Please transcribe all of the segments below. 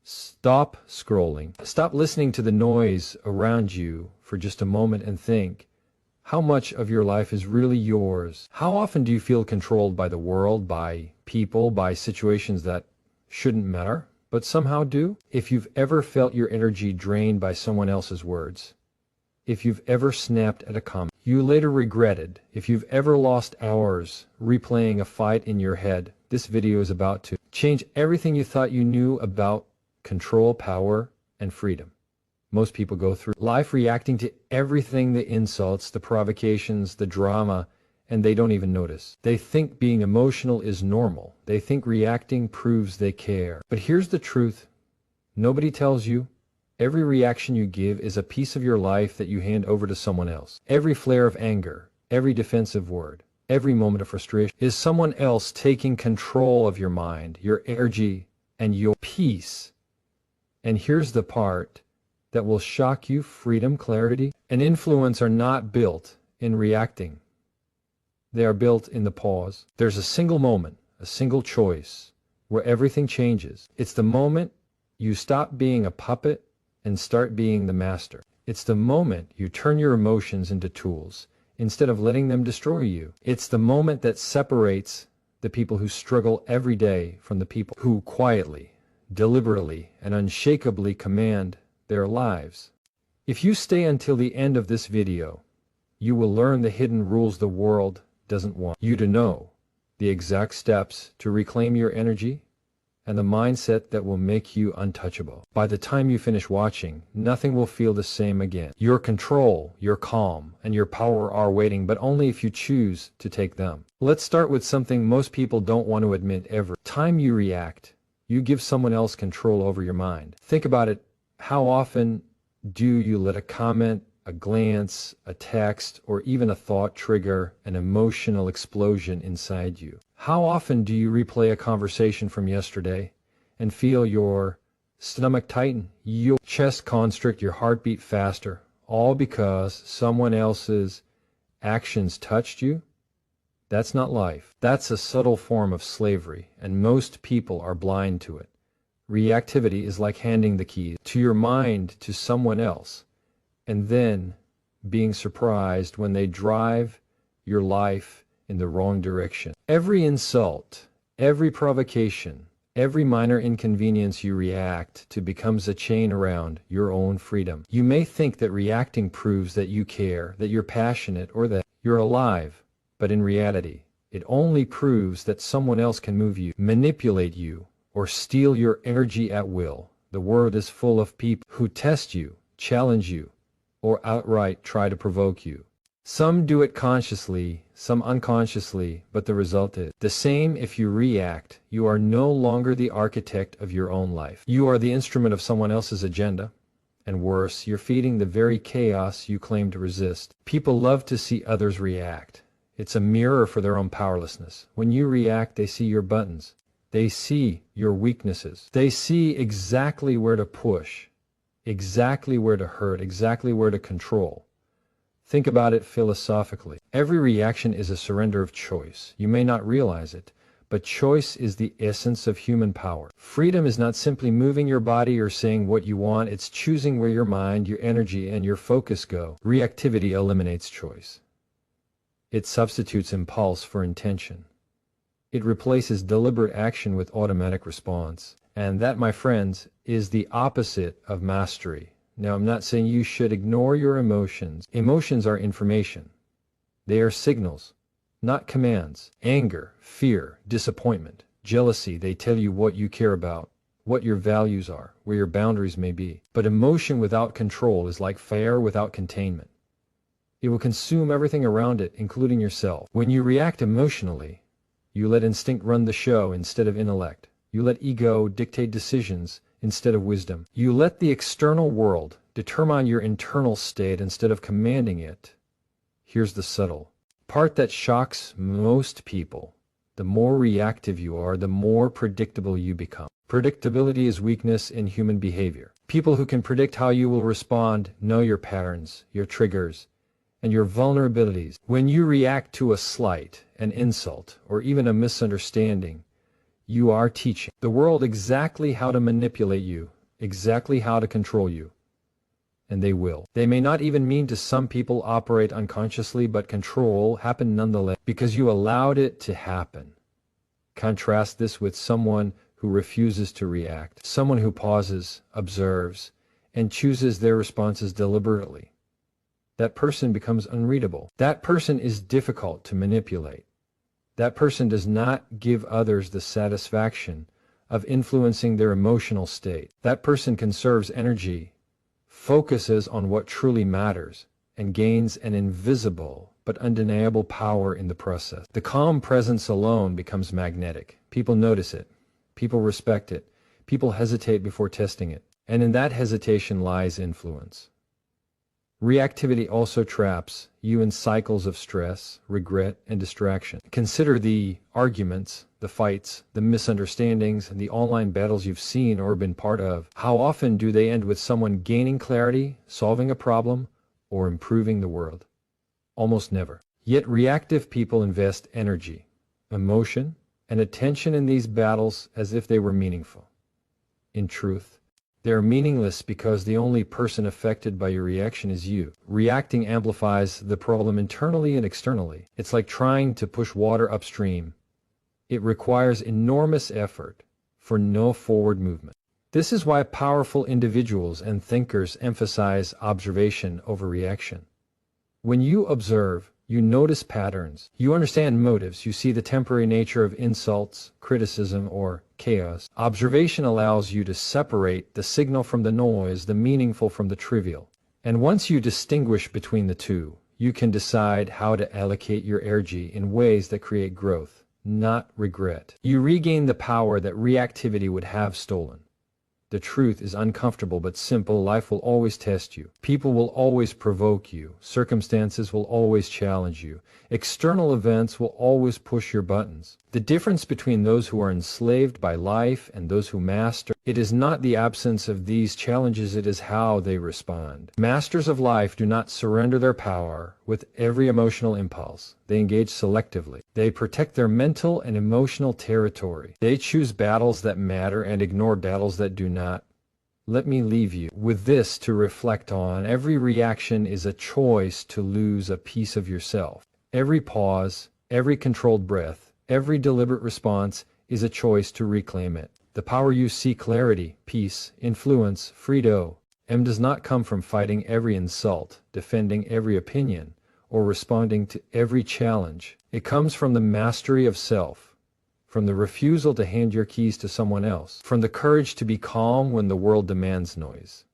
Stop scrolling. Stop listening to the noise around you for just a moment and think, how much of your life is really yours? How often do you feel controlled by the world, by people, by situations that shouldn't matter, but somehow do? If you've ever felt your energy drained by someone else's words, if you've ever snapped at a comment you later regretted, if you've ever lost hours replaying a fight in your head, this video is about to change everything you thought you knew about control, power, and freedom. Most people go through life reacting to everything, the insults, the provocations, the drama, and they don't even notice. They think being emotional is normal. They think reacting proves they care. But here's the truth. Nobody tells you. Every reaction you give is a piece of your life that you hand over to someone else. Every flare of anger, every defensive word, every moment of frustration is someone else taking control of your mind, your energy, and your peace. And here's the part that will shock you: freedom, clarity, and influence are not built in reacting. They are built in the pause. There's a single moment, a single choice, where everything changes. It's the moment you stop being a puppet and start being the master. It's the moment you turn your emotions into tools instead of letting them destroy you. It's the moment that separates the people who struggle every day from the people who quietly, deliberately, and unshakably command their lives. If you stay until the end of this video, you will learn the hidden rules the world doesn't want you to know, the exact steps to reclaim your energy, and the mindset that will make you untouchable. By the time you finish watching, nothing will feel the same again. Your control, your calm, and your power are waiting, but only if you choose to take them. Let's start with something most people don't want to admit ever. Time you react, you give someone else control over your mind. Think about it. How often do you let a comment, a glance, a text, or even a thought trigger an emotional explosion inside you? How often do you replay a conversation from yesterday and feel your stomach tighten, your chest constrict, your heartbeat faster, all because someone else's actions touched you? That's not life. That's a subtle form of slavery, and most people are blind to it. Reactivity is like handing the keys to your mind to someone else, and then being surprised when they drive your life in the wrong direction. Every insult, every provocation, every minor inconvenience you react to becomes a chain around your own freedom. You may think that reacting proves that you care, that you're passionate, or that you're alive, but in reality, it only proves that someone else can move you, manipulate you, or steal your energy at will. The world is full of people who test you, challenge you, or outright try to provoke you. Some do it consciously, some unconsciously, but the result is the same. If you react, you are no longer the architect of your own life. You are the instrument of someone else's agenda. And worse, you're feeding the very chaos you claim to resist. People love to see others react. It's a mirror for their own powerlessness. When you react, they see your buttons. They see your weaknesses. They see exactly where to push, exactly where to hurt, exactly where to control. Think about it philosophically. Every reaction is a surrender of choice. You may not realize it, but choice is the essence of human power. Freedom is not simply moving your body or saying what you want. It's choosing where your mind, your energy, and your focus go. Reactivity eliminates choice. It substitutes impulse for intention. It replaces deliberate action with automatic response. And that, my friends, is the opposite of mastery. Now, I'm not saying you should ignore your emotions. Emotions are information. They are signals, not commands. Anger, fear, disappointment, jealousy, they tell you what you care about, what your values are, where your boundaries may be. But emotion without control is like fire without containment. It will consume everything around it, including yourself. When you react emotionally, you let instinct run the show instead of intellect. You let ego dictate decisions instead of wisdom. You let the external world determine your internal state instead of commanding it. Here's the subtle part that shocks most people. The more reactive you are, the more predictable you become. Predictability is weakness in human behavior. People who can predict how you will respond know your patterns, your triggers, and your vulnerabilities. When you react to a slight, an insult, or even a misunderstanding, you are teaching the world exactly how to manipulate you. exactly how to control you. And they will. They may not even mean to some people operate unconsciously, but control happen nonetheless because you allowed it to happen. Contrast this with someone who refuses to react, someone who pauses, observes, and chooses their responses deliberately. That person becomes unreadable. That person is difficult to manipulate. That person does not give others the satisfaction of influencing their emotional state. That person conserves energy, focuses on what truly matters, and gains an invisible but undeniable power in the process. The calm presence alone becomes magnetic. People notice it. People respect it. People hesitate before testing it. And in that hesitation lies influence. Reactivity also traps you in cycles of stress, regret, and distraction. Consider the arguments, the fights, the misunderstandings, and the online battles you've seen or been part of. How often do they end with someone gaining clarity, solving a problem, or improving the world? Almost never. Yet reactive people invest energy, emotion, and attention in these battles as if they were meaningful. In truth, they are meaningless because the only person affected by your reaction is you. Reacting amplifies the problem internally and externally. It's like trying to push water upstream. It requires enormous effort for no forward movement. This is why powerful individuals and thinkers emphasize observation over reaction. When you observe, you notice patterns, you understand motives, you see the temporary nature of insults, criticism, or chaos. Observation allows you to separate the signal from the noise, the meaningful from the trivial. And once you distinguish between the two, you can decide how to allocate your energy in ways that create growth, not regret. You regain the power that reactivity would have stolen. The truth is uncomfortable but simple. Life will always test you. People will always provoke you. Circumstances will always challenge you. External events will always push your buttons. The difference between those who are enslaved by life and those who master it is not the absence of these challenges, it is how they respond. Masters of life do not surrender their power with every emotional impulse. They engage selectively. They protect their mental and emotional territory. They choose battles that matter and ignore battles that do not. Let me leave you with this to reflect on. Every reaction is a choice to lose a piece of yourself. Every pause, every controlled breath, every deliberate response is a choice to reclaim it. The power you seek, clarity, peace, influence, freedom, does not come from fighting every insult, defending every opinion, or responding to every challenge. It comes from the mastery of self, from the refusal to hand your keys to someone else, from the courage to be calm when the world demands noise.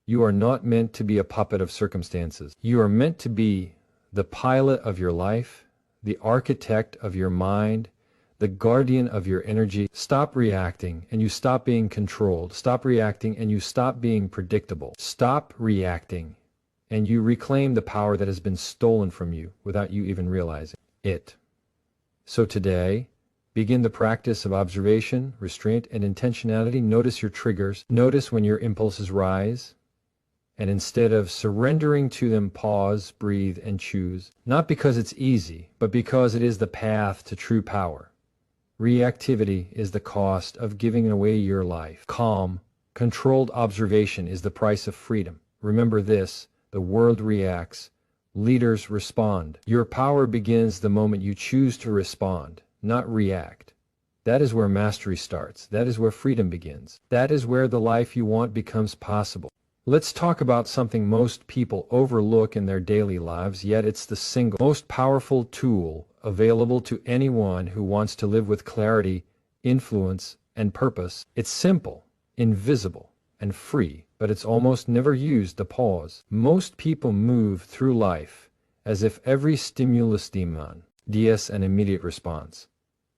You are not meant to be a puppet of circumstances. You are meant to be the pilot of your life, the architect of your mind, the guardian of your energy. Stop reacting and you stop being controlled. Stop reacting and you stop being predictable. Stop reacting and you reclaim the power that has been stolen from you without you even realizing it. So today, begin the practice of observation, restraint, and intentionality. Notice your triggers. Notice when your impulses rise. And instead of surrendering to them, pause, breathe, and choose. Not because it's easy, but because it is the path to true power. Reactivity is the cost of giving away your life. Calm, controlled observation is the price of freedom. Remember this, the world reacts, leaders respond. Your power begins the moment you choose to respond, not react. That is where mastery starts. That is where freedom begins. That is where the life you want becomes possible. Let's talk about something most people overlook in their daily lives, yet it's the single most powerful tool available to anyone who wants to live with clarity, influence, and purpose. It's simple, invisible, and free, but it's almost never used. The pause. Most people move through life as if every stimulus demands an immediate response.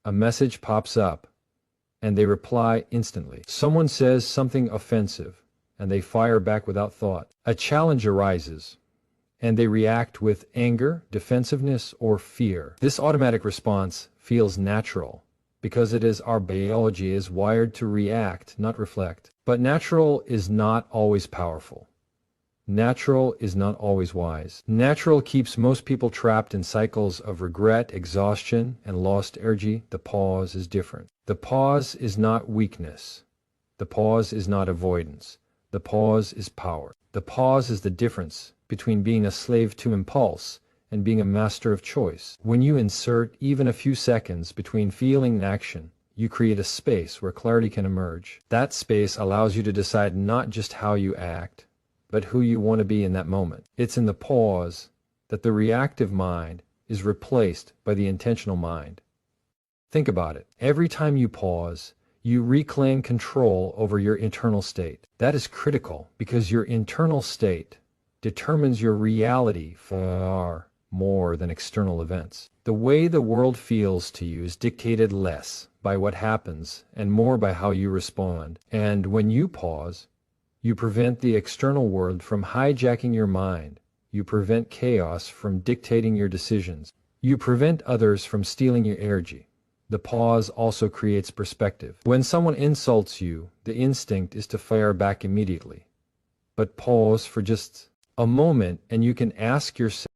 A message pops up, and they reply instantly. Someone says something offensive, and they fire back without thought. A challenge arises, and they react with anger, defensiveness, or fear. This automatic response feels natural because it is our biology is wired to react, not reflect. But natural is not always powerful. Natural is not always wise. Natural keeps most people trapped in cycles of regret, exhaustion, and lost energy. The pause is different. The pause is not weakness. The pause is not avoidance. The pause is power. The pause is the difference between being a slave to impulse and being a master of choice. When you insert even a few seconds between feeling and action, you create a space where clarity can emerge. That space allows you to decide not just how you act, but who you want to be in that moment. It's in the pause that the reactive mind is replaced by the intentional mind. Think about it. Every time you pause, you reclaim control over your internal state. That is critical because your internal state determines your reality far more than external events. The way the world feels to you is dictated less by what happens and more by how you respond. And when you pause, you prevent the external world from hijacking your mind. You prevent chaos from dictating your decisions. You prevent others from stealing your energy. The pause also creates perspective. When someone insults you, the instinct is to fire back immediately. But pause for just a moment and you can ask yourself,